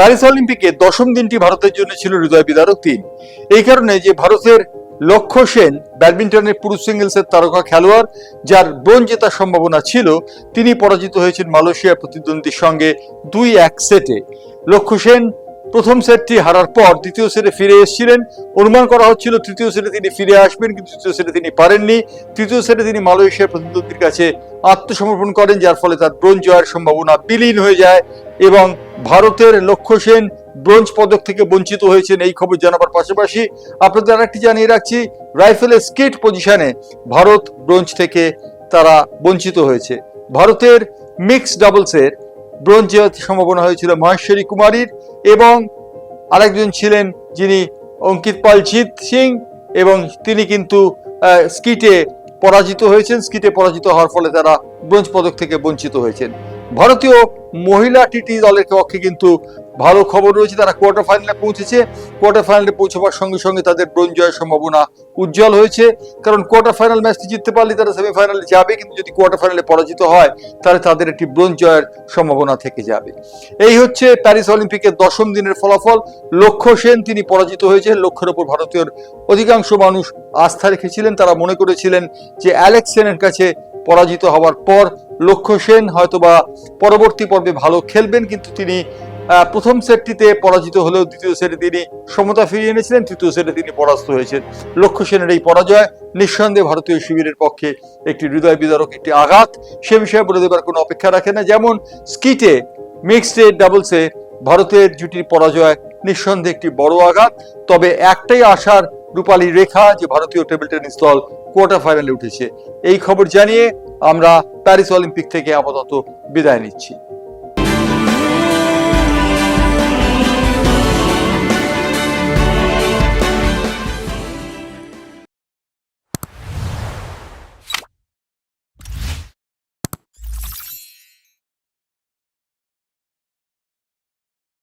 Paris অলিম্পিকে দশম দিনটি ভারতের জন্য ছিল হৃদয় বিদারক দিন। এই কারণে যে ভারতের লক্ষ্য সেন ব্যাডমিন্টনের পুরুষ সিঙ্গেলসের তারকা খেলোয়াড়, যার ব্রোঞ্জ জেতার সম্ভাবনা ছিল, তিনি পরাজিত হয়েছেন মালয়েশিয়ার প্রতিদ্বন্দ্বীর সঙ্গে 2-1 সেটে। লক্ষ্য সেন প্রথম সেটটি হারার পর দ্বিতীয় সেটে ফিরে এসেছিলেন। অনুমান করা হচ্ছিল তৃতীয় সেটে তিনি ফিরে আসবেন, কিন্তু তৃতীয় সেটে তিনি পারেননি। তৃতীয় সেটে তিনি মালয়েশিয়ার প্রতিদ্বন্দ্বীর কাছে আত্মসমর্পণ করেন, যার ফলে তার ব্রোঞ্জ জয়ের সম্ভাবনা বিলীন হয়ে যায় এবং ভারতের লক্ষ্য সেন ব্রোঞ্জ পদক থেকে বঞ্চিত হয়েছেন। এই খবর জানাবার পাশাপাশি আপনাদের আরেকটি জানিয়ে রাখছি, রাইফেলের স্কেট পজিশনে ভারত ব্রোঞ্জ থেকে তারা বঞ্চিত হয়েছে। ভারতের মিক্সড ডাবলসের ব্রোঞ্জ জয়ের সম্ভাবনা হয়েছিল মহেশ্বরী কুমারীর, এবং আরেকজন ছিলেন যিনি অঙ্কিত পাল জিত সিং, এবং তিনি কিন্তু স্কিটে পরাজিত হয়েছেন। স্কিটে পরাজিত হওয়ার ফলে তারা ব্রোঞ্জ পদক থেকে বঞ্চিত হয়েছেন। ভারতীয় মহিলা টি দলের পক্ষে কিন্তু ভালো খবর রয়েছে, তারা কোয়ার্টার ফাইনালে পৌঁছেছে। কোয়ার্টার ফাইনালে পৌঁছবার সঙ্গে সঙ্গে তাদের ব্রোঞ্জ জয়ের সম্ভাবনা উজ্জ্বল হয়েছে, কারণ কোয়ার্টার ফাইনাল ম্যাচটি জিততে পারলে তারা সেমিফাইনালে যাবে, কিন্তু যদি কোয়ার্টার ফাইনালে পরাজিত হয় তাহলে তাদের একটি ব্রোঞ্জ জয়ের সম্ভাবনা থেকে যাবে। এই হচ্ছে প্যারিস অলিম্পিকের দশম দিনের ফলাফল। লক্ষ্য সেন তিনি পরাজিত হয়েছেন। লক্ষ্যের ওপর ভারতীয় অধিকাংশ মানুষ আস্থা রেখেছিলেন, তারা মনে করেছিলেন যে অ্যালেক্স সেনের কাছে পরাজিত হওয়ার পর লক্ষ্য সেন হয়তোবা পরবর্তী পর্বে ভালো খেলবেন, কিন্তু তিনি প্রথম সেটটিতে পরাজিত হলেও দ্বিতীয় সেটে তিনি সমতা ফিরিয়ে এনেছিলেন। তৃতীয় সেটে তিনি পরাস্ত হয়েছেন। লক্ষ্য সেনের এই পরাজয় নিঃসন্দেহে ভারতীয় শিবিরের পক্ষে একটি হৃদয় বিদারক একটি আঘাত। সে বিষয়ে বলে দেবার কোনো অপেক্ষা রাখে না। যেমন স্কিটে মিক্সড ডাবলসে ভারতের জুটির পরাজয় নিঃসন্দেহে একটি বড় আঘাত, তবে একটাই আশার রূপালী রেখা যে ভারতীয় টেবিল টেনিস দল কোয়ার্টার ফাইনালে উঠেছে। এই খবর জানিয়ে আমরা প্যারিস অলিম্পিক থেকে আপাতত বিদায় নিচ্ছি।